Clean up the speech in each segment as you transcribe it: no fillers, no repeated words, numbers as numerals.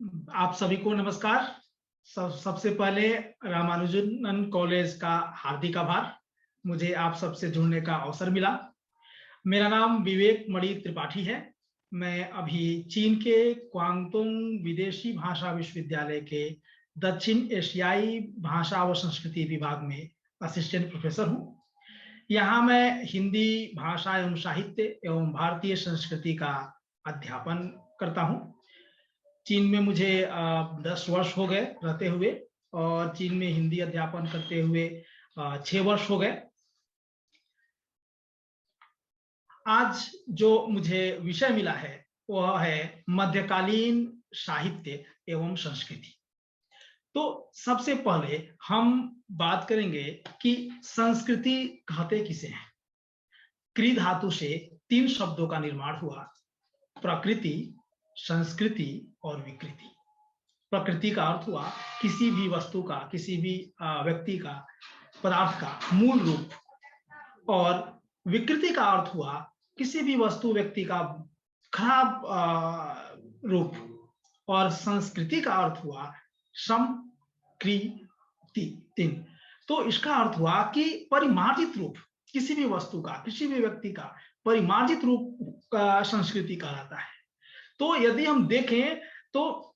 आप सभी को नमस्कार। सबसे पहले रामानुजन कॉलेज का हार्दिक आभार, मुझे आप सबसे जुड़ने का अवसर मिला। मेरा नाम विवेक मणि त्रिपाठी है। मैं अभी चीन के क्वांगतुंग विदेशी भाषा विश्वविद्यालय के दक्षिण एशियाई भाषा व संस्कृति विभाग में असिस्टेंट प्रोफेसर हूँ। यहाँ मैं हिंदी भाषा एवं साहित्य एवं भारतीय संस्कृति का अध्यापन करता हूँ। चीन में मुझे 10 वर्ष हो गए रहते हुए, और चीन में हिंदी अध्यापन करते हुए 6 वर्ष हो गए। आज जो मुझे विषय मिला है वह है मध्यकालीन साहित्य एवं संस्कृति। तो सबसे पहले हम बात करेंगे कि संस्कृति कहते किसे हैं। क्री धातु से 3 शब्दों का निर्माण हुआ: प्रकृति, संस्कृति और विकृति। प्रकृति का अर्थ हुआ किसी भी वस्तु का, किसी भी व्यक्ति का, पदार्थ का मूल रूप, और विकृति का अर्थ हुआ किसी भी वस्तु व्यक्ति का खराब रूप, और संस्कृति का अर्थ हुआ समकृति। तो इसका अर्थ हुआ कि परिमार्जित रूप, किसी भी वस्तु का, किसी भी व्यक्ति का परिमार्जित रूप का संस्कृति कहलाता है। तो यदि हम देखें तो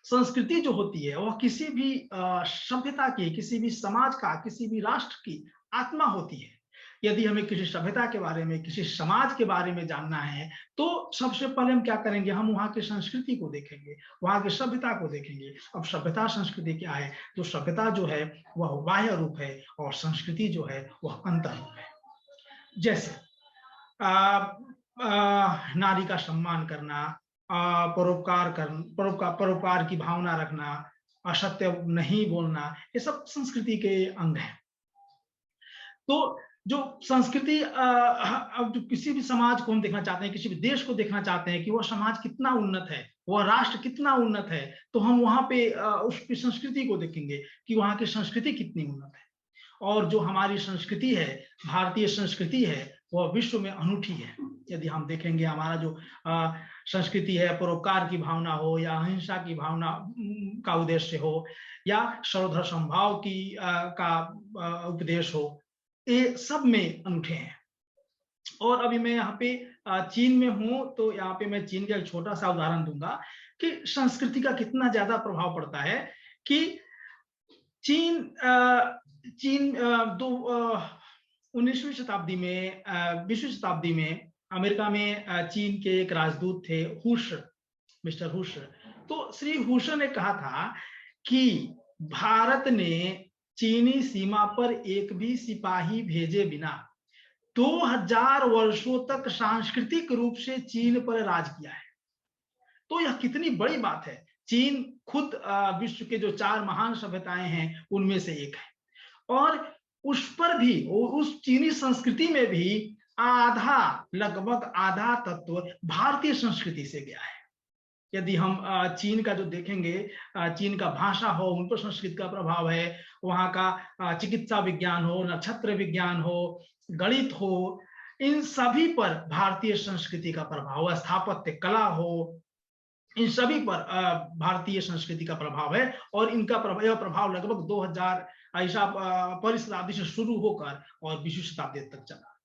संस्कृति जो होती है वह किसी भी सभ्यता की, किसी भी समाज का, किसी भी राष्ट्र की आत्मा होती है। यदि हमें किसी सभ्यता के बारे में, किसी समाज के बारे में जानना है तो सबसे पहले हम क्या करेंगे, हम वहाँ की संस्कृति को देखेंगे, वहाँ की सभ्यता को देखेंगे। अब सभ्यता संस्कृति क्या है? तो सभ्यता जो है वह बाह्य रूप है और संस्कृति जो है वह अंतर रूप है। जैसे नारी का सम्मान करना, परोपकार की भावना रखना, असत्य नहीं बोलना, ये सब संस्कृति के अंग हैं। तो जो संस्कृति, अब जो किसी भी समाज को हम देखना चाहते हैं, किसी भी देश को देखना चाहते हैं कि वह समाज कितना उन्नत है, वह राष्ट्र कितना उन्नत है, तो हम वहां पे उसकी संस्कृति को देखेंगे कि वहां की संस्कृति कितनी उन्नत है। और जो हमारी संस्कृति है, भारतीय संस्कृति है, वह विश्व में अनूठी है। यदि हम देखेंगे हमारा जो संस्कृति है, परोपकार की भावना हो या अहिंसा की भावना का उद्देश्य हो या सर्वधर्म समभाव की का उपदेश हो, ये सब में अनूठे हैं। और अभी मैं यहाँ पे चीन में हूँ, तो यहाँ पे मैं चीन का एक छोटा सा उदाहरण दूंगा कि संस्कृति का कितना ज्यादा प्रभाव पड़ता है। कि चीन 19वीं शताब्दी में, 20वीं शताब्दी में अमेरिका में चीन के एक राजदूत थे, मिस्टर हुश। तो श्री हुश ने कहा था कि भारत ने चीनी सीमा पर एक भी सिपाही भेजे बिना 2000 वर्षों तक सांस्कृतिक रूप से चीन पर राज किया है। तो यह कितनी बड़ी बात है। चीन खुद विश्व के जो 4 महान सभ्यताएं हैं उनमें से एक है, और उस पर भी, उस चीनी संस्कृति में भी लगभग आधा तत्व भारतीय संस्कृति से गया है। यदि हम चीन का जो देखेंगे, चीन का भाषा हो, उन पर संस्कृत का प्रभाव है। वहाँ का चिकित्सा विज्ञान हो, नक्षत्र विज्ञान हो, गणित हो, इन सभी पर भारतीय संस्कृति का प्रभाव है। स्थापत्य कला हो, इन सभी पर भारतीय संस्कृति का प्रभाव है। और इनका प्रभाव लगभग 2000 ईसा पर शताब्दी से शुरू होकर और 20वीं शताब्दी तक चला।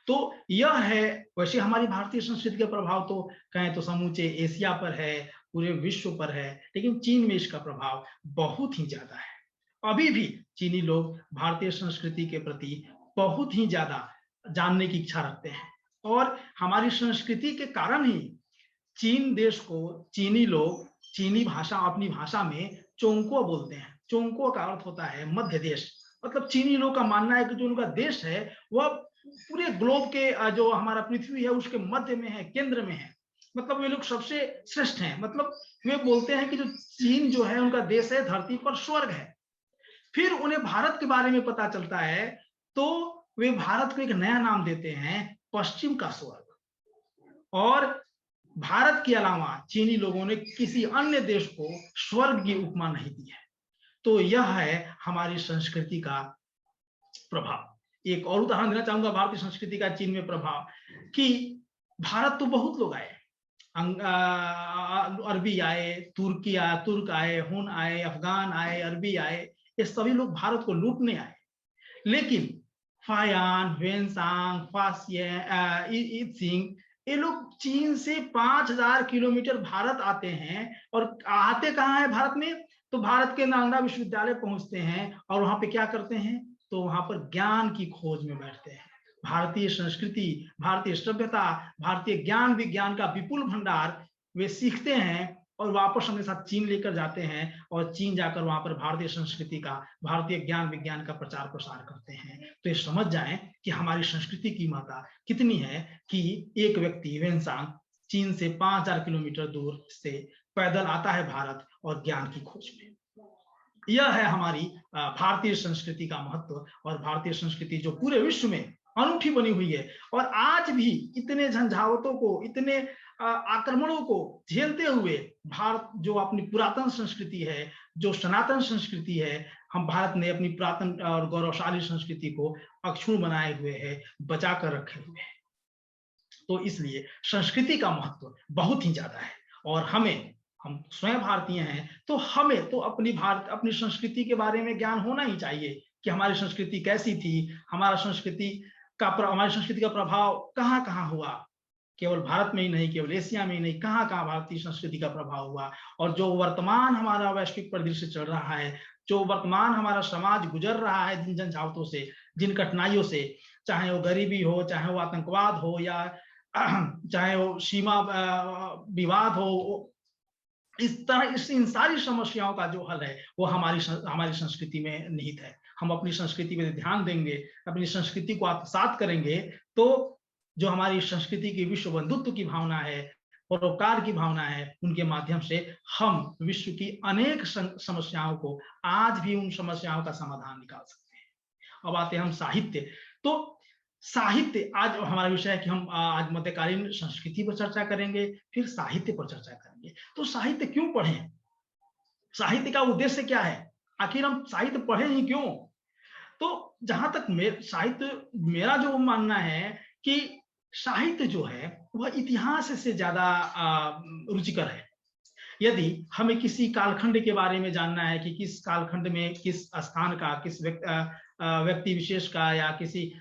तो यह है, वैसे हमारी भारतीय संस्कृति का प्रभाव तो कहें तो समूचे एशिया पर है, पूरे विश्व पर है, लेकिन चीन में इसका प्रभाव बहुत ही ज्यादा है। अभी भी चीनी लोग भारतीय संस्कृति के प्रति बहुत ही ज्यादा जानने की इच्छा रखते हैं, और हमारी संस्कृति के कारण ही चीन देश को चीनी लोग चीनी भाषा, अपनी भाषा में चोंको बोलते हैं। चोंको का अर्थ होता है मध्य देश। मतलब चीनी लोग का मानना है कि जो उनका देश है वह पूरे ग्लोब के, जो हमारा पृथ्वी है उसके मध्य में है, केंद्र में है। मतलब वे लोग सबसे श्रेष्ठ हैं। मतलब वे बोलते हैं कि जो चीन जो है उनका देश है, धरती पर स्वर्ग है। फिर उन्हें भारत के बारे में पता चलता है तो वे भारत को एक नया नाम देते हैं, पश्चिम का स्वर्ग। और भारत के अलावा चीनी लोगों ने किसी अन्य देश को स्वर्ग की उपमा नहीं दी है। तो यह है हमारी संस्कृति का प्रभाव। एक और उदाहरण देना चाहूंगा भारतीय संस्कृति का चीन में प्रभाव, कि भारत तो बहुत लोग आए, अरबी आए, तुर्क आए, हुन आए, अफगान आए, अरबी आए, ये सभी लोग भारत को लूटने आए। लेकिन फायान, ह्वेनसांग, सिंह, ये लोग चीन से 5000 किलोमीटर भारत आते हैं। और आते कहाँ है भारत में? तो भारत के नालंदा विश्वविद्यालय पहुंचते हैं और वहां पे क्या करते हैं? तो वहां पर ज्ञान की खोज में बैठते हैं। भारतीय संस्कृति, भारतीय सभ्यता, भारतीय ज्ञान विज्ञान का विपुल भंडार वे सीखते हैं और वापस अपने साथ चीन लेकर जाते हैं और चीन जाकर वहां पर भारतीय संस्कृति का, भारतीय ज्ञान विज्ञान का प्रचार प्रसार करते हैं। तो ये समझ जाएं कि हमारी संस्कृति की महत्ता कितनी है कि एक व्यक्ति वेनसांग चीन से 5000 किलोमीटर दूर से पैदल आता है भारत और ज्ञान की खोज में। यह है हमारी भारतीय संस्कृति का महत्व। और भारतीय संस्कृति जो पूरे विश्व में अनूठी बनी हुई है और आज भी इतने झंझावतों को, इतने आक्रमणों को झेलते हुए भारत जो अपनी पुरातन संस्कृति है, जो सनातन संस्कृति है, हम भारत ने अपनी पुरातन और गौरवशाली संस्कृति को अक्षुण्ण बनाए हुए है, बचा कर रखे हुए हैं। तो इसलिए संस्कृति का महत्व बहुत ही ज्यादा है। और हम स्वयं भारतीय हैं तो हमें तो अपनी संस्कृति के बारे में ज्ञान होना ही चाहिए कि हमारी संस्कृति कैसी थी, हमारी संस्कृति का प्रभाव कहाँ कहाँ हुआ। केवल भारत में ही नहीं, केवल एशिया में ही नहीं, कहाँ कहाँ भारतीय संस्कृति का प्रभाव हुआ। और जो वर्तमान हमारा वैश्विक परिदृश्य चल रहा है, जो वर्तमान हमारा समाज गुजर रहा है जिन झंझावतों से, जिन कठिनाइयों से, चाहे वो गरीबी हो, चाहे वो आतंकवाद हो, या चाहे वो सीमा विवाद हो, इन सारी समस्याओं का जो हल है वो हमारी संस्कृति में निहित है। हम अपनी संस्कृति पर ध्यान देंगे, अपनी संस्कृति को आत्मसात करेंगे, तो जो हमारी संस्कृति की विश्व बंधुत्व की भावना है, परोपकार की भावना है, उनके माध्यम से हम विश्व की अनेक समस्याओं को, आज भी उन समस्याओं का समाधान निकाल सकते हैं। अब आते हैं हम साहित्य। तो साहित्य आज हमारा विषय है कि हम आज मध्यकालीन संस्कृति पर चर्चा करेंगे, फिर साहित्य पर चर्चा करेंगे। तो साहित्य क्यों पढ़ें? साहित्य का उद्देश्य क्या है? आखिर हम साहित्य पढ़ें ही क्यों? तो जहां तक मेरा जो मानना है कि साहित्य जो है वह इतिहास से ज्यादा रुचिकर है। यदि हमें किसी कालखंड के बारे में जानना है कि किस कालखंड में किस स्थान का, किस व्यक्ति विशेष का, या किसी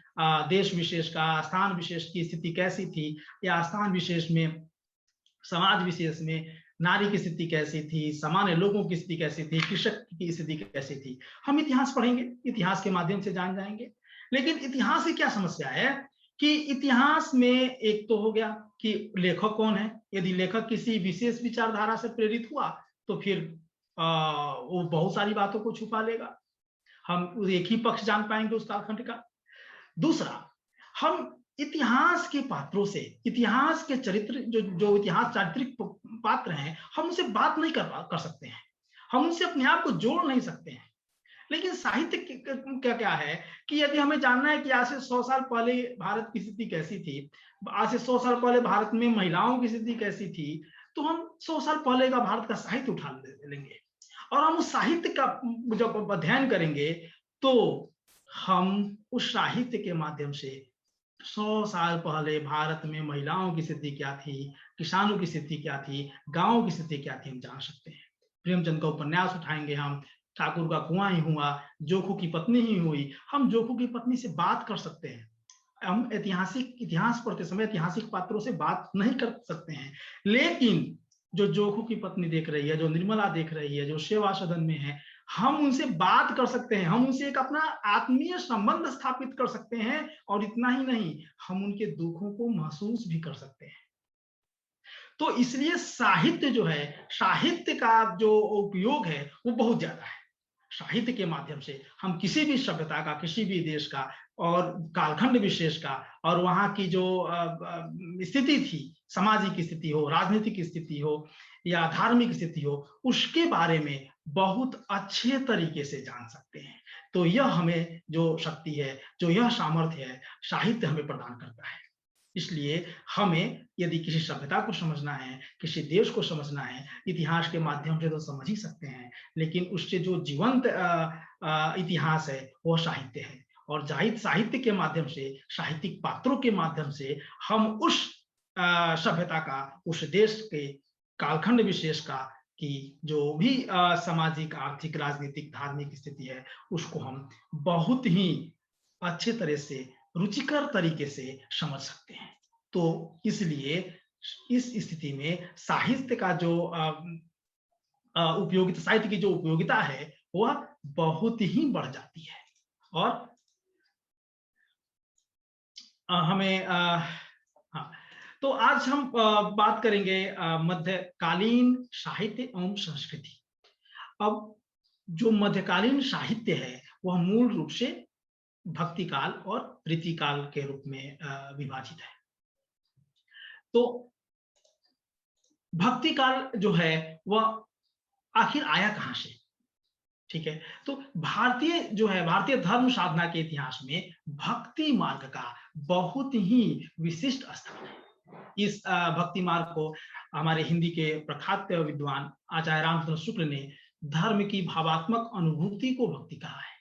देश विशेष का, स्थान विशेष की स्थिति कैसी थी, या स्थान विशेष में, समाज विशेष में नारी की स्थिति कैसी थी, सामान्य लोगों की स्थिति कैसी थी, कृषक की स्थिति कैसी थी, हम इतिहास पढ़ेंगे, इतिहास के माध्यम से जान जाएंगे। लेकिन इतिहास की क्या समस्या है कि इतिहास में एक तो हो गया कि लेखक कौन है। यदि लेखक किसी विशेष विचारधारा से प्रेरित हुआ तो फिर वो बहुत सारी बातों को छुपा लेगा, हम एक ही पक्ष जान पाएंगे उस कालखंड का। दूसरा, हम इतिहास के पात्रों से, इतिहास के चरित्र, जो इतिहास चारित्रिक पात्र हैं, हम उनसे बात नहीं कर सकते हैं, हम उनसे अपने आप को जोड़ नहीं सकते हैं। लेकिन साहित्य क्या है कि यदि हमें जानना है कि आज से 100 साल पहले भारत की स्थिति कैसी थी, आज से 100 साल पहले भारत में महिलाओं की स्थिति कैसी थी, तो हम 100 साल पहले का भारत का साहित्य उठा लेंगे और हम उस साहित्य का जब अध्ययन करेंगे तो हम उस साहित्य के माध्यम से 100 साल पहले भारत में महिलाओं की स्थिति क्या थी, किसानों की स्थिति क्या थी, गांवों की स्थिति क्या थी, हम जान सकते हैं। प्रेमचंद का उपन्यास उठाएंगे हम, ठाकुर का कुआं ही हुआ, जोखू की पत्नी ही हुई, हम जोखू की पत्नी से बात कर सकते हैं। हम इतिहास पढ़ते समय ऐतिहासिक पात्रों से बात नहीं कर सकते हैं, लेकिन जो जोखू की पत्नी देख रही है, जो निर्मला देख रही है, जो सेवा सदन में है, हम उनसे बात कर सकते हैं, हम उनसे एक अपना आत्मीय संबंध स्थापित कर सकते हैं। और इतना ही नहीं, हम उनके दुखों को महसूस भी कर सकते हैं। तो इसलिए साहित्य जो है, साहित्य का जो उपयोग है वो बहुत ज्यादा है। साहित्य के माध्यम से हम किसी भी सभ्यता का, किसी भी देश का और कालखंड विशेष का और वहां की जो स्थिति थी, सामाजिक स्थिति हो, राजनीतिक स्थिति हो या धार्मिक स्थिति हो, उसके बारे में बहुत अच्छे तरीके से जान सकते हैं। तो यह हमें जो शक्ति है, जो यह सामर्थ्य है, साहित्य हमें प्रदान करता है। इसलिए हमें यदि किसी सभ्यता को समझना है, किसी देश को समझना है, इतिहास के माध्यम से तो समझ ही सकते हैं, लेकिन उससे जो जीवंत इतिहास है वो साहित्य है। और साहित्य के माध्यम से, साहित्यिक पात्रों के माध्यम से हम उस सभ्यता का, उस देश के कालखंड विशेष का कि जो भी सामाजिक, आर्थिक, राजनीतिक, धार्मिक स्थिति है, उसको हम बहुत ही अच्छे तरह से, रुचिकर तरीके से समझ सकते हैं। तो इसलिए इस स्थिति में साहित्य का जो उपयोगिता, साहित्य की जो उपयोगिता है, वह बहुत ही बढ़ जाती है। और हमें हाँ, तो आज हम बात करेंगे मध्यकालीन साहित्य एवं संस्कृति। अब जो मध्यकालीन साहित्य है, वह मूल रूप से भक्ति काल और रीति काल के रूप में विभाजित है। तो भक्ति काल जो है, वह आखिर आया कहां से? ठीक है, तो भारतीय जो है, भारतीय धर्म साधना के इतिहास में भक्ति मार्ग का बहुत ही विशिष्ट स्थान है। इस भक्ति मार्ग को हमारे हिंदी के प्रख्यात विद्वान आचार्य रामचंद्र शुक्ल ने धर्म की भावात्मक अनुभूति को भक्ति कहा है।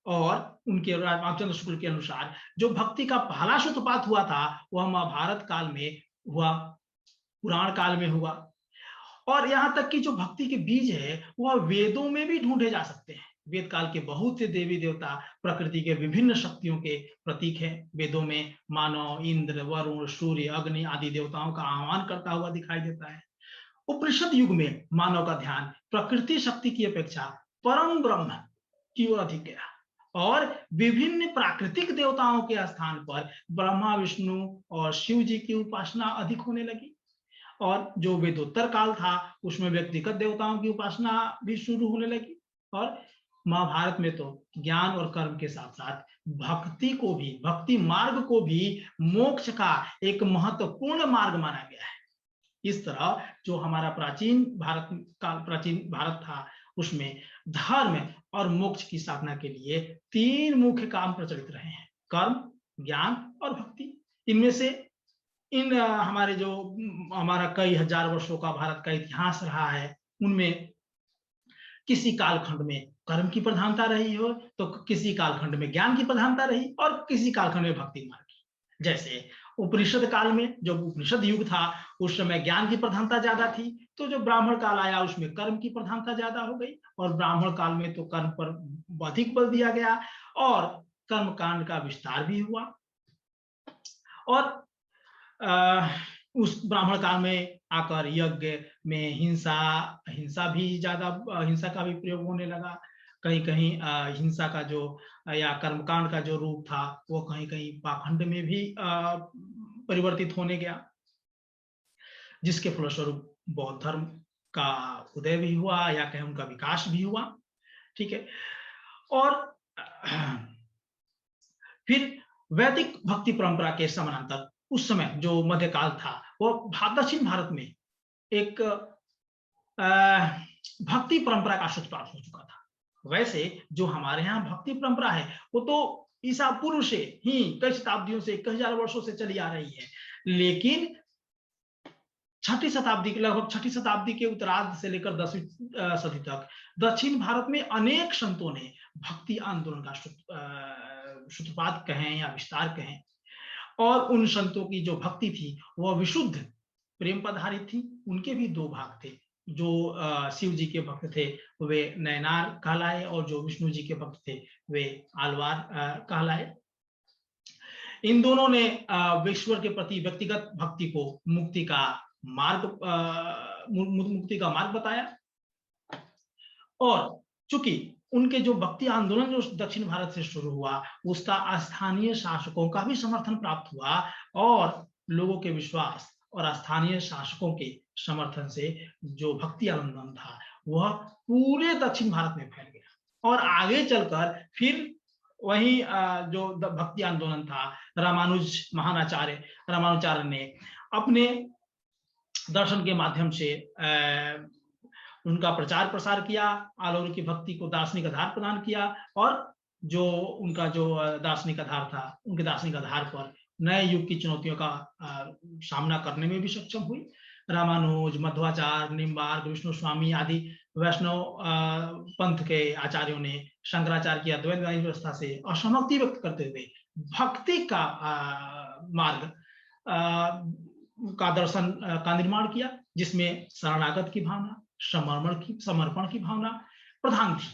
और उनके रामचंद्र शुक्ल के अनुसार जो भक्ति का पहला सूत्रपात हुआ था, वह महाभारत काल में हुआ, पुराण काल में हुआ। और यहाँ तक कि जो भक्ति के बीज है, वह वेदों में भी ढूंढे जा सकते हैं। वेद काल के बहुत से देवी देवता प्रकृति के विभिन्न शक्तियों के प्रतीक हैं। वेदों में मानव, इंद्र, वरुण, सूर्य, अग्नि आदि देवताओं का आह्वान करता हुआ दिखाई देता है। उपनिषद युग में मानव का ध्यान प्रकृति शक्ति की अपेक्षा परम ब्रह्म की ओर अधिक गया और विभिन्न प्राकृतिक देवताओं के स्थान पर ब्रह्मा, विष्णु और शिव जी की उपासना अधिक होने लगी। और जो वेदोत्तर काल था, उसमें व्यक्तिगत देवताओं की उपासना भी शुरू होने लगी। और महाभारत में तो ज्ञान और कर्म के साथ साथ भक्ति को भी, भक्ति मार्ग को भी मोक्ष का एक महत्वपूर्ण मार्ग माना गया है। इस तरह जो हमारा प्राचीन भारत था, उसमें धर्म और मोक्ष की साधना के लिए 3 मुख्य काम प्रचलित रहे हैं: कर्म, ज्ञान और भक्ति। इनमें से हमारे जो हमारा कई हजार वर्षों का भारत का इतिहास रहा है, उनमें किसी कालखंड में कर्म की प्रधानता रही हो, तो किसी कालखंड में ज्ञान की प्रधानता रही और किसी कालखंड में भक्ति मार्ग की। जैसे उपनिषद काल में, जब उपनिषद युग था, उस समय ज्ञान की प्रधानता ज्यादा थी। तो जो ब्राह्मण काल आया, उसमें कर्म की प्रधानता ज्यादा हो गई और ब्राह्मण काल में तो कर्म पर अधिक बल दिया गया और कर्म कांड का विस्तार भी हुआ। और उस ब्राह्मण काल में आकर यज्ञ में हिंसा का भी प्रयोग होने लगा। कहीं कहीं हिंसा का जो या कर्मकांड का जो रूप था, वो कहीं कहीं पाखंड में भी परिवर्तित होने गया, जिसके फलस्वरूप बौद्ध धर्म का उदय भी हुआ या कहीं उनका विकास भी हुआ। ठीक है, और फिर वैदिक भक्ति परंपरा के समानांतर उस समय जो मध्यकाल था, वो दक्षिण भारत में एक भक्ति परंपरा का सूत्रपात हो चुका था। वैसे जो हमारे यहाँ भक्ति परंपरा है, वो तो ईसा पूर्व से ही कई शताब्दियों से, कई हजार वर्षों से चली आ रही है। लेकिन लगभग छठी शताब्दी के उत्तरार्ध से लेकर 10वीं सदी तक दक्षिण भारत में अनेक संतों ने भक्ति आंदोलन का सूत्रपात कहें या विस्तार कहें। और उन संतों की जो भक्ति थी, वह विशुद्ध प्रेम पर आधारित थी। उनके भी 2 भाग थे। जो शिव जी के भक्त थे, वे नयनार कहलाए, और जो विष्णु जी के भक्त थे, वे आलवार कहलाए। इन दोनों ने ईश्वर के प्रति व्यक्तिगत भक्ति को मुक्ति का मार्ग बताया। और चूंकि उनके जो भक्ति आंदोलन जो दक्षिण भारत से शुरू हुआ, उसका स्थानीय शासकों का भी समर्थन प्राप्त हुआ और लोगों के विश्वास और स्थानीय शासकों के समर्थन से जो भक्ति आंदोलन था, वह पूरे दक्षिण भारत में फैल गया। और आगे चलकर फिर वही जो भक्ति आंदोलन था, रामानुचार्य ने अपने दर्शन के माध्यम से उनका प्रचार प्रसार किया, आलोक की भक्ति को दार्शनिक आधार प्रदान किया। और जो उनका जो दार्शनिक आधार था, उनके दार्शनिक आधार पर नए युग की चुनौतियों का सामना करने में भी सक्षम हुई। रामानुज, मध्वाचार्य, निम्बार्क, विष्णु स्वामी आदि वैष्णव पंथ के आचार्यों ने शंकराचार्य की अद्वैत व्यवस्था से असहमति व्यक्त करते हुए भक्ति का मार्ग का दर्शन का निर्माण किया, जिसमें शरणागत की भावना, समर्पण की भावना प्रधान थी।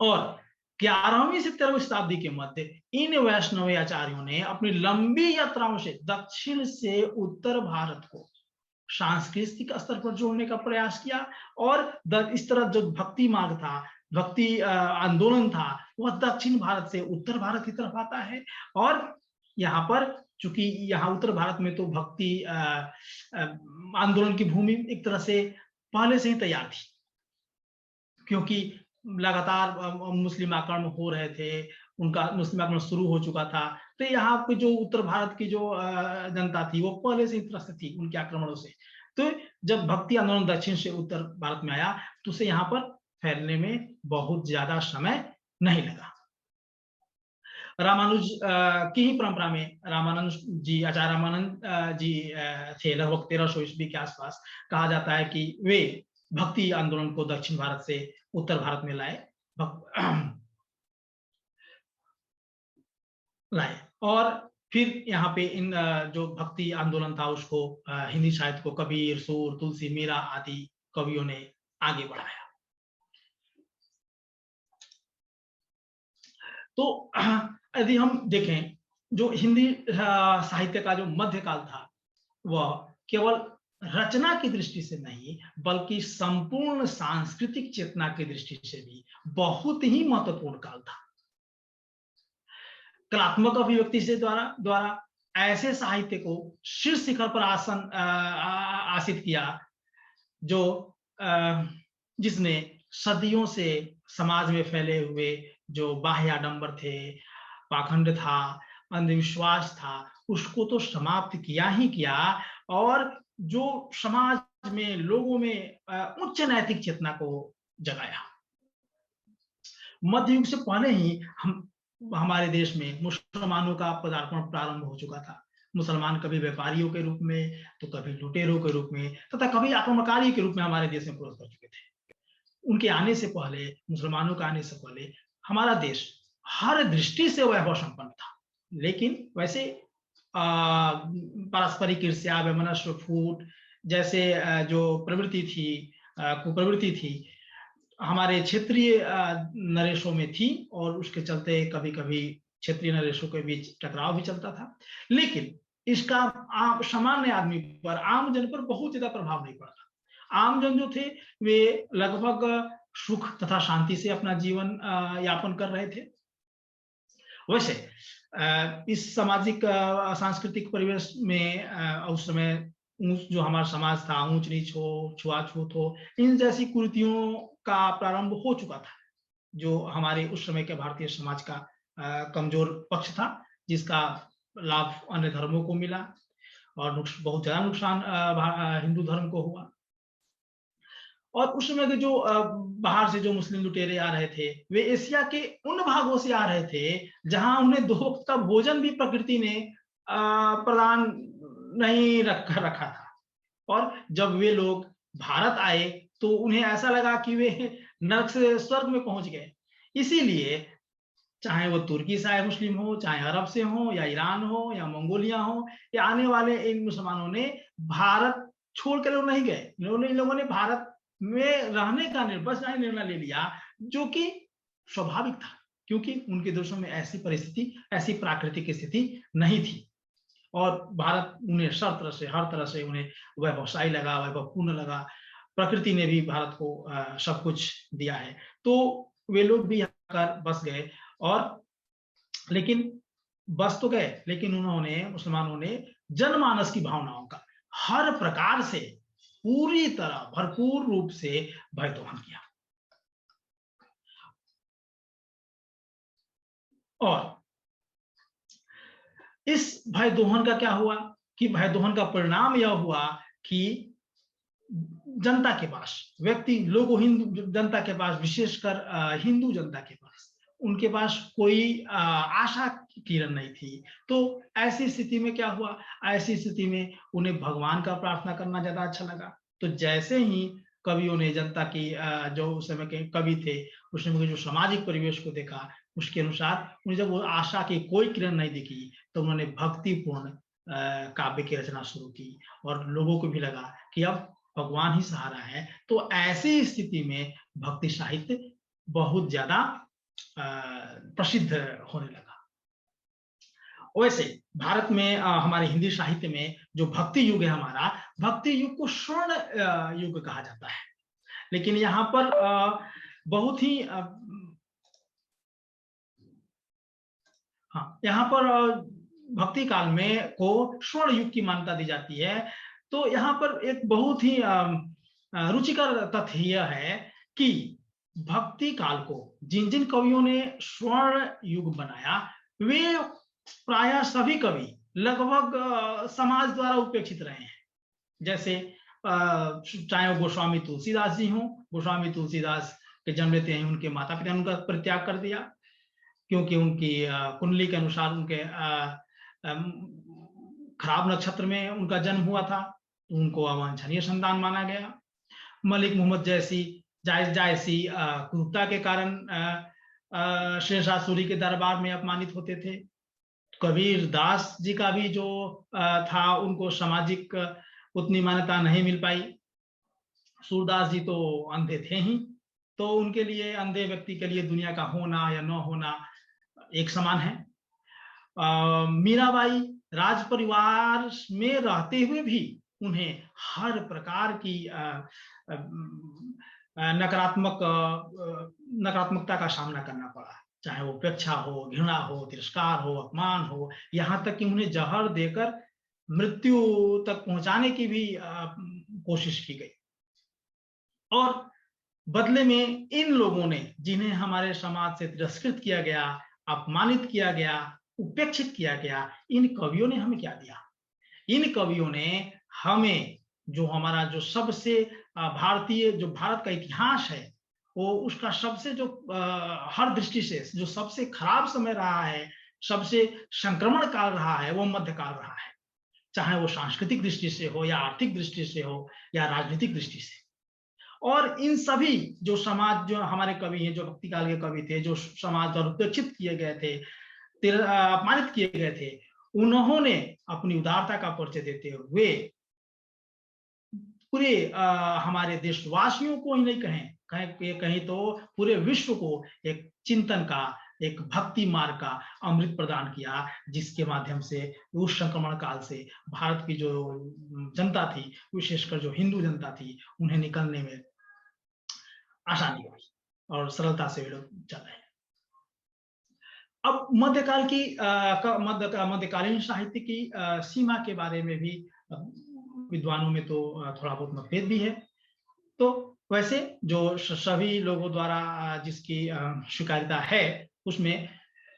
और 11वीं से 13वीं शताब्दी के मध्य इन वैष्णव आचार्यों ने अपनी लंबी यात्राओं से दक्षिण से उत्तर भारत को सांस्कृतिक स्तर पर जोड़ने का प्रयास किया, और इस तरह जो भक्ति मार्ग था, भक्ति आंदोलन था, वह दक्षिण भारत से उत्तर भारत की तरफ आता है। और यहाँ पर चूंकि यहाँ उत्तर भारत में तो भक्ति आंदोलन की भूमि एक तरह से पहले से ही तैयार थी, क्योंकि लगातार मुस्लिम आक्रमण हो रहे थे, उनका मुस्लिम आक्रमण शुरू हो चुका था। तो यहाँ पे जो उत्तर भारत की जो जनता थी वो पहले से ही त्रस्त थी उनके आक्रमणों से। तो जब भक्ति आंदोलन दक्षिण से उत्तर भारत में आया तो उसे यहाँ पर फैलने में बहुत ज्यादा समय नहीं लगा। रामानुज की ही परंपरा में रामानंद जी, आचार्य रामानंद जी थे, लगभग 1300 ईस्वी के आसपास। कहा जाता है कि वे भक्ति आंदोलन को दक्षिण भारत से उत्तर भारत में लाए और फिर यहाँ पे इन जो भक्ति आंदोलन था उसको हिंदी साहित्य को कबीर, सूर, तुलसी, मीरा आदि कवियों ने आगे बढ़ाया। तो यदि हम देखें, जो हिंदी साहित्य का जो मध्यकाल था वह केवल रचना की दृष्टि से नहीं बल्कि संपूर्ण सांस्कृतिक चेतना की दृष्टि से भी बहुत ही महत्वपूर्ण काल था। कलात्मक अभिव्यक्ति से द्वारा ऐसे साहित्य को शीर्ष शिखर पर आसित किया जो जिसने सदियों से समाज में फैले हुए जो बाह्य आडंबर थे, पाखंड था, अंधविश्वास था, उसको तो समाप्त किया ही किया, और जो समाज में लोगों में उच्च नैतिक चेतना को जगाया। मध्य युग से पहले ही हमारे देश में मुसलमानों का पदार्पण प्रारंभ हो चुका था। मुसलमान कभी व्यापारियों के रूप में, तो कभी लुटेरों के रूप में, तथा कभी आक्रमणकारी के रूप में हमारे देश में प्रवेश कर चुके थे। उनके आने से पहले, मुसलमानों के आने से पहले हमारा देश हर दृष्टि से वैभव संपन्न था। लेकिन वैसे पारस्परिक ईर्ष्या, वैमनस्य, फूट जैसे जो प्रवृत्ति थी, कुप्रवृत्ति थी, हमारे क्षेत्रीय नरेशों में थी, और उसके चलते कभी कभी क्षेत्रीय नरेशों के बीच टकराव भी चलता था। लेकिन इसका सामान्य आदमी पर, आम जन पर बहुत ज्यादा प्रभाव नहीं पड़ा था। आम जन जो थे वे लगभग सुख तथा शांति से अपना जीवन यापन कर रहे थे। वैसे इस सामाजिक सांस्कृतिक परिवेश में उस समय जो हमारा समाज था, ऊंच नीच हो, छुआछूत हो, इन जैसी कुरीतियों का प्रारंभ हो चुका था, जो हमारे उस समय के भारतीय समाज का कमजोर पक्ष था, जिसका लाभ अन्य धर्मों को मिला और बहुत ज्यादा नुकसान हिंदू धर्म को हुआ। और उस समय के जो बाहर से जो मुस्लिम लुटेरे आ रहे थे, वे एशिया के उन भागों से आ रहे थे जहां उन्हें 2 वक्त का भोजन भी प्रकृति ने प्रदान नहीं रखा था। और जब वे लोग भारत आए तो उन्हें ऐसा लगा कि वे नरक से स्वर्ग में पहुंच गए। इसीलिए चाहे वो तुर्की से आए मुस्लिम हो, चाहे अरब से हो, या ईरान हो, या मंगोलिया हो, या आने वाले इन मुसलमानों ने भारत छोड़ कर नहीं गए। इन लोगों ने भारत में रहने का निर्णय ले लिया, जो कि स्वाभाविक था, क्योंकि उनके देशों में ऐसी परिस्थिति, ऐसी प्राकृतिक स्थिति नहीं थी। और भारत उन्हें हर तरह से उन्हें वैभवशाली लगा, वैभवपूर्ण लगा। प्रकृति ने भी भारत को सब कुछ दिया है, तो वे लोग भी आकर बस गए। और लेकिन बस तो गए, लेकिन उन्होंने, मुसलमानों ने जनमानस की भावनाओं का हर प्रकार से पूरी तरह भरपूर रूप से भय दोहन किया। और इस भय दोहन का क्या हुआ कि भय दोहन का परिणाम यह हुआ कि जनता के पास, हिंदू जनता के पास, विशेषकर हिंदू जनता के पास, उनके पास कोई आशा की किरण नहीं थी। तो ऐसी स्थिति में क्या हुआ? ऐसी स्थिति में उन्हें भगवान का प्रार्थना करना ज्यादा अच्छा लगा। तो जैसे ही कवियों ने जनता की जो उस समय के कवि थे, उस समय के जो सामाजिक परिवेश को देखा, उसके अनुसार उन्हें जब वो आशा की कोई किरण नहीं दिखी, तो उन्होंने भक्तिपूर्ण काव्य की रचना शुरू की और लोगों को भी लगा कि अब भगवान ही सहारा है। तो ऐसी स्थिति में भक्ति साहित्य बहुत ज्यादा प्रसिद्ध होने लगा। वैसे भारत में हमारे हिंदी साहित्य में जो भक्ति युग है हमारा, भक्ति युग को स्वर्ण युग कहा जाता है। लेकिन यहाँ पर बहुत ही हाँ, यहाँ पर भक्ति काल में को स्वर्ण युग की मान्यता दी जाती है। तो यहाँ पर एक बहुत ही रुचिकर तथ्य यह है कि भक्ति काल को जिन जिन कवियों ने स्वर्ण युग बनाया, वे प्रायः सभी कवि लगभग समाज द्वारा उपेक्षित रहे हैं। जैसे चाहे वो गोस्वामी तुलसीदास जी हों, गोस्वामी तुलसीदास के जन्म लेते हैं उनके माता पिता ने उनका परित्याग कर दिया, क्योंकि उनकी कुंडली के अनुसार उनके खराब नक्षत्र में उनका जन्म हुआ था, तो उनको अवांछनीय संतान माना गया। मलिक मोहम्मद जैसी जायसी क्रूरता के कारण शेरशाह सूरी के दरबार में अपमानित होते थे। कबीर दास जी का भी जो था, उनको सामाजिक उतनी मान्यता नहीं मिल पाई। सूरदास जी तो अंधे थे ही, तो उनके लिए, अंधे व्यक्ति के लिए दुनिया का होना या न होना एक समान है। मीराबाई राज परिवार में रहते हुए भी उन्हें हर प्रकार की नकारात्मकता का सामना करना पड़ा, चाहे वो उपेक्षा हो, घृणा हो, तिरस्कार हो, अपमान हो, यहाँ तक कि उन्हें जहर देकर मृत्यु तक पहुंचाने की भी कोशिश की गई। और बदले में इन लोगों ने, जिन्हें हमारे समाज से तिरस्कृत किया गया, अपमानित किया गया, उपेक्षित किया गया, इन कवियों ने हमें क्या दिया? इन कवियों ने हमें जो हमारा जो सबसे भारतीय जो भारत का इतिहास है, वो उसका सबसे जो हर दृष्टि से जो सबसे खराब समय रहा है, सबसे संक्रमण काल रहा है, वो मध्यकाल रहा है। चाहे वो सांस्कृतिक दृष्टि से हो, या आर्थिक दृष्टि से हो, या राजनीतिक दृष्टि से। और इन सभी जो समाज, जो हमारे कवि हैं, जो भक्ति काल के कवि थे, जो समाज द्वारा उपेक्षित किए गए थे, अपमानित किए गए थे, उन्होंने अपनी उदारता का परिचय देते हुए पूरे हमारे देशवासियों को ही नहीं कहीं तो पूरे विश्व को एक चिंतन का, एक भक्ति मार्ग का अमृत प्रदान किया, जिसके माध्यम से उस संक्रमण काल से भारत की जो जनता थी, विशेषकर जो हिंदू जनता थी, उन्हें निकलने में आसानी हुई और सरलता से वे लोग चल रहे हैं। अब मध्यकाल की मध्यकालीन साहित्य की सीमा के बारे में भी विद्वानों में तो थोड़ा बहुत मतभेद भी है। तो वैसे जो सभी लोगों द्वारा जिसकी स्वीकार्यता है, उसमें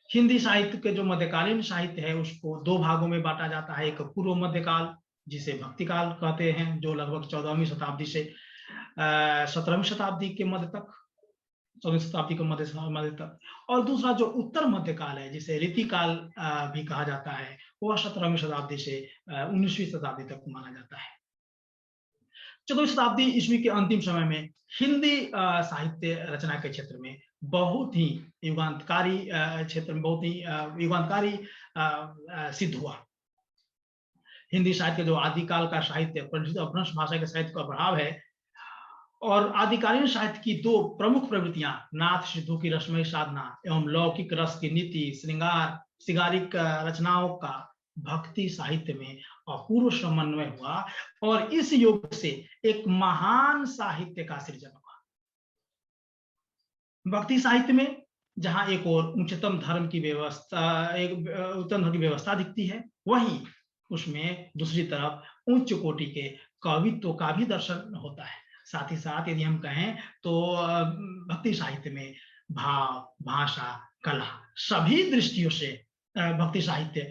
हिंदी साहित्य के जो मध्यकालीन साहित्य है, उसको दो भागों में बांटा जाता है। एक पूर्व मध्यकाल, जिसे भक्ति काल कहते हैं, जो लगभग 14वीं शताब्दी से 17वीं शताब्दी के मध्य तक, 14वीं शताब्दी के मध्य तक। और दूसरा जो उत्तर मध्यकाल है, जिसे रीतिकाल भी कहा जाता है, वह 17वीं शताब्दी से 19वीं शताब्दी तक माना जाता है। 14वीं शताब्दी ईस्वी के अंतिम समय में हिंदी साहित्य रचना के क्षेत्र में बहुत ही युगांतकारी सिद्ध हुआ। हिंदी साहित्य जो आदिकाल का साहित्य, अपभ्रंश भाषा के साहित्य का प्रभाव है, और आदिकालीन साहित्य की दो प्रमुख प्रवृत्तियां, नाथ सिद्धू की रसमयी साधना एवं लौकिक रस की नीति श्रृंगारिक रचनाओं का भक्ति साहित्य में अपूर्व समन्वय हुआ, और इस योग से एक महान साहित्य का सृजन हुआ। भक्ति साहित्य में जहां एक और उच्चतम धर्म की व्यवस्था दिखती है, वहीं उसमें दूसरी तरफ उच्च कोटि के कवित्व का भी दर्शन होता है। साथ ही साथ यदि हम कहें तो भक्ति साहित्य में भाव, भाषा, कला सभी दृष्टियों से भक्ति साहित्य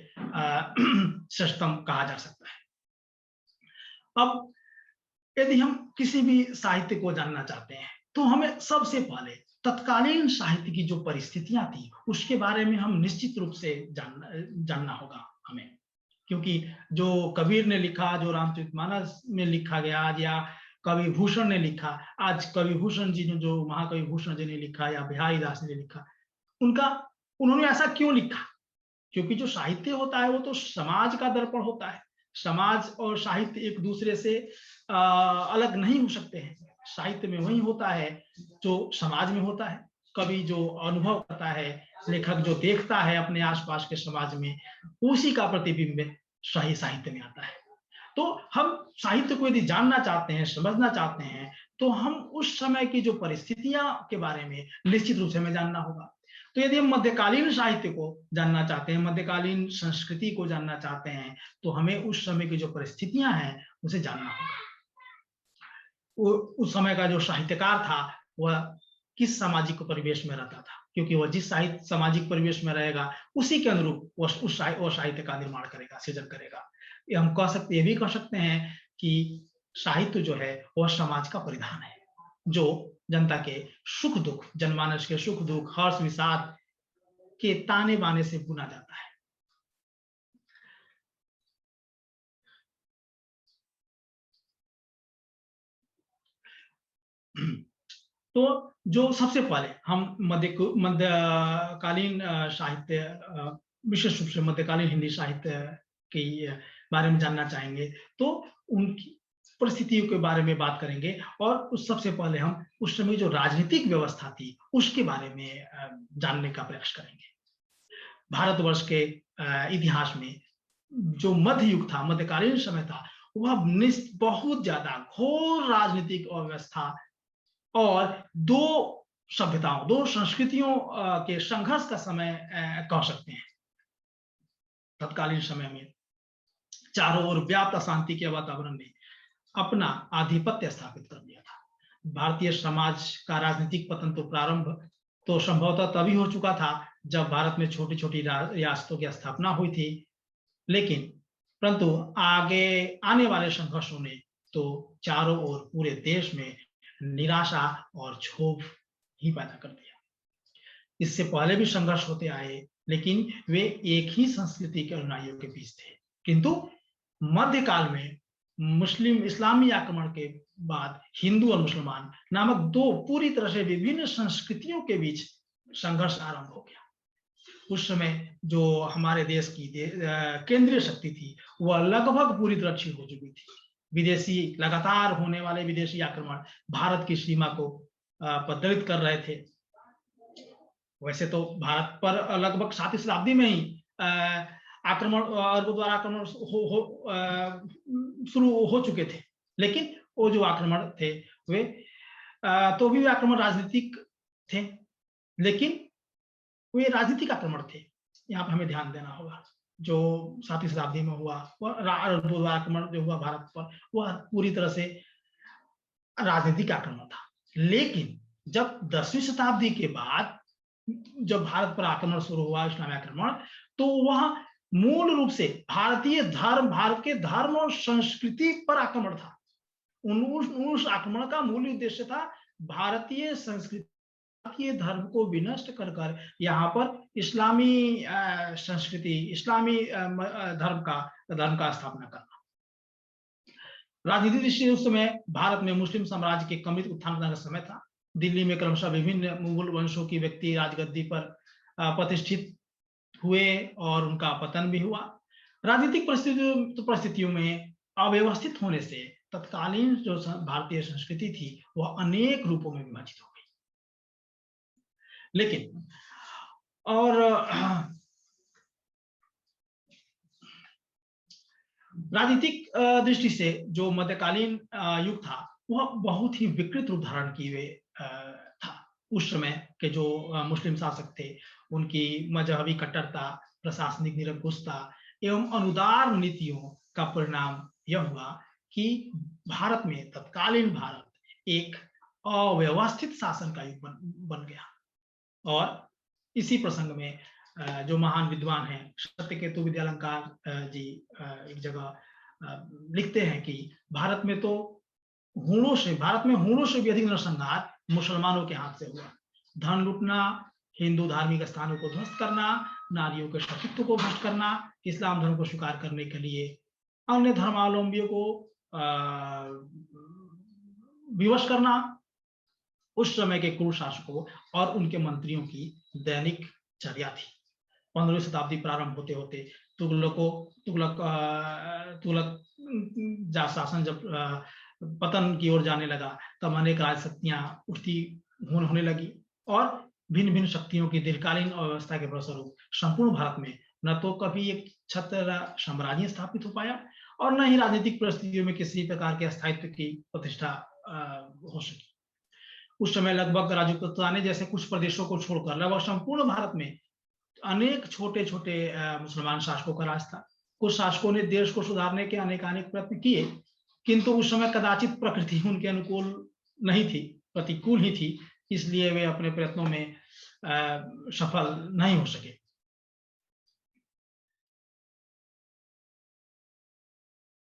श्रेष्ठतम कहा जा सकता है। अब यदि हम किसी भी साहित्य को जानना चाहते हैं, तो हमें सबसे पहले तत्कालीन साहित्य की जो परिस्थितियां थी, उसके बारे में हम निश्चित रूप से जानना होगा हमें। क्योंकि जो कबीर ने लिखा, जो रामचरितमानस में लिखा गया, या कवि भूषण ने लिखा, आज कवि भूषण जी ने, जो महाकवि भूषण जी ने लिखा, या बिहारी दास ने लिखा, उन्होंने ऐसा क्यों लिखा? क्योंकि जो साहित्य होता है वो तो समाज का दर्पण होता है। समाज और साहित्य एक दूसरे से अलग नहीं हो सकते हैं। साहित्य में वही होता है जो समाज में होता है। कवि जो अनुभव करता है, लेखक जो देखता है अपने आसपास के समाज में, उसी का प्रतिबिंब सही साहित्य में आता है। तो हम साहित्य को यदि जानना चाहते हैं, समझना चाहते हैं, तो हम उस समय की जो परिस्थितियां के बारे में निश्चित रूप से हमें जानना होगा। तो यदि हम मध्यकालीन साहित्य को जानना चाहते हैं, मध्यकालीन संस्कृति को जानना चाहते हैं, तो हमें उस समय की जो परिस्थितियां हैं उसे जानना होगा। उस समय का जो साहित्यकार था वह किस सामाजिक परिवेश में रहता था, क्योंकि वह जिस सामाजिक परिवेश में रहेगा उसी के अनुरूप वह साहित्य का निर्माण करेगा, सृजन करेगा। ये भी कह सकते हैं कि साहित्य जो है वह समाज का परिधान है, जो जनता के सुख दुख, जनमानस के सुख दुख, हर्ष विषाद के ताने बाने से बुना जाता है। तो जो सबसे पहले हम मध्यकालीन साहित्य, विशेष रूप से मध्यकालीन हिंदी साहित्य के बारे में जानना चाहेंगे, तो उनकी परिस्थितियों के बारे में बात करेंगे और उस सबसे पहले हम उस समय जो राजनीतिक व्यवस्था थी उसके बारे में जानने का प्रयास करेंगे। भारतवर्ष के इतिहास में जो मध्य युग था, मध्यकालीन समय था, वह बहुत ज्यादा घोर राजनीतिक अव्यवस्था और दो सभ्यताओं, दो संस्कृतियों के संघर्ष का समय कह सकते हैं। तत्कालीन समय में चारों ओर व्याप्त अशांति के वातावरण ने अपना आधिपत्य स्थापित कर दिया था। भारतीय समाज का राजनीतिक पतन तो प्रारंभ तो संभवतः तभी हो चुका था जब भारत में छोटी छोटी रियासतों की स्थापना हुई थी, लेकिन परंतु आगे आने वाले संघर्षों ने तो चारों ओर पूरे देश में निराशा और क्षोभ ही पैदा कर दिया। इससे पहले भी संघर्ष होते आए, लेकिन वे एक ही संस्कृति के अनुयायियों के बीच थे। किंतु मध्यकाल में मुस्लिम इस्लामी आक्रमण के बाद हिंदू और मुसलमान नामक दो पूरी तरह से विभिन्न संस्कृतियों के बीच संघर्ष आरंभ हो गया। उस समय जो हमारे देश की केंद्रीय शक्ति थी वह लगभग पूरी तरह क्षीण हो चुकी थी। विदेशी लगातार होने वाले विदेशी आक्रमण भारत की सीमा को प्रताड़ित कर रहे थे। वैसे तो भारत पर लगभग 7वीं शताब्दी में ही आक्रमण, अरबों द्वारा आक्रमण शुरू हो चुके थे, लेकिन वो जो आक्रमण थे वे तो भी आक्रमण राजनीतिक थे, लेकिन वे राजनीतिक आक्रमण थे। यहाँ पर हमें ध्यान देना होगा। जो 7वीं शताब्दी में हुआ वह आक्रमण जो हुआ भारत पर, वह पूरी तरह से राजनीतिक आक्रमण था। लेकिन जब 10वीं शताब्दी के बाद जब भारत पर आक्रमण शुरू हुआ, इस्लामी आक्रमण, तो वह मूल रूप से भारतीय धर्म, भारत के धर्म और संस्कृति पर आक्रमण था। उस आक्रमण का मूल उद्देश्य था भारतीय संस्कृति, भारतीय धर्म को विनष्ट कर कर यहाँ पर इस्लामी संस्कृति, इस्लामी धर्म का स्थापना करना। राजनीतिक दृष्टि से उस समय भारत में मुस्लिम साम्राज्य के क्रमिक उत्थान का समय था। दिल्ली में क्रमशः विभिन्न मुगल वंशों की व्यक्ति राजगद्दी पर प्रतिष्ठित हुए और उनका पतन भी हुआ। राजनीतिक परिस्थितियों में अव्यवस्थित होने से तत्कालीन जो भारतीय संस्कृति थी वह अनेक रूपों में विभाजित हो गई। लेकिन और राजनीतिक दृष्टि से जो मध्यकालीन युग था वह बहुत ही विकृत रूप धारण किए था। उस समय के जो मुस्लिम शासक थे उनकी मजहबी कट्टरता, प्रशासनिक निरंकुशता एवं अनुदार नीतियों का परिणाम यह हुआ कि भारत में, तत्कालीन भारत एक अव्यवस्थित शासन का युग बन गया। और इसी प्रसंग में जो महान विद्वान हैं सत्यकेतु विद्यालंकार जी एक जगह लिखते हैं कि भारत में हूणों से भी अधिक नरसंहार मुसलमानों के हाथ से हुआ। धन लूटना, हिंदू धार्मिक स्थानों को ध्वस्त करना, नारियों के सतीत्व को भ्रष्ट करना, इस्लाम धर्म को स्वीकार करने के लिए अन्य धर्मावलंबियों को विवश करना, उस समय के क्रूर शासकों और उनके मंत्रियों की दैनिक चर्या थी। 15वीं शताब्दी प्रारंभ होते होते तुगलक शासन जब पतन की ओर जाने लगा, तब अनेक राजशक्तियां उठती होने लगी और भिन्न भिन्न शक्तियों की दीर्घकालीन अव्यवस्था के फलस्वरूप संपूर्ण भारत में न तो कभी एक छत्र साम्राज्य स्थापित हो पाया और न ही राजनीतिक परिस्थितियों में किसी प्रकार के स्थायित्व की प्रतिष्ठा हो सकी। उस समय लगभग राजपूताना जैसे कुछ प्रदेशों को छोड़कर लगभग संपूर्ण भारत में अनेक छोटे छोटे मुसलमान शासकों का राज था। कुछ शासकों ने देश को सुधारने के अनेकानेक प्रयत्न किए, किंतु उस समय कदाचित प्रकृति उनके अनुकूल नहीं थी, प्रतिकूल ही थी, इसलिए वे अपने प्रयत्नों में सफल नहीं हो सके।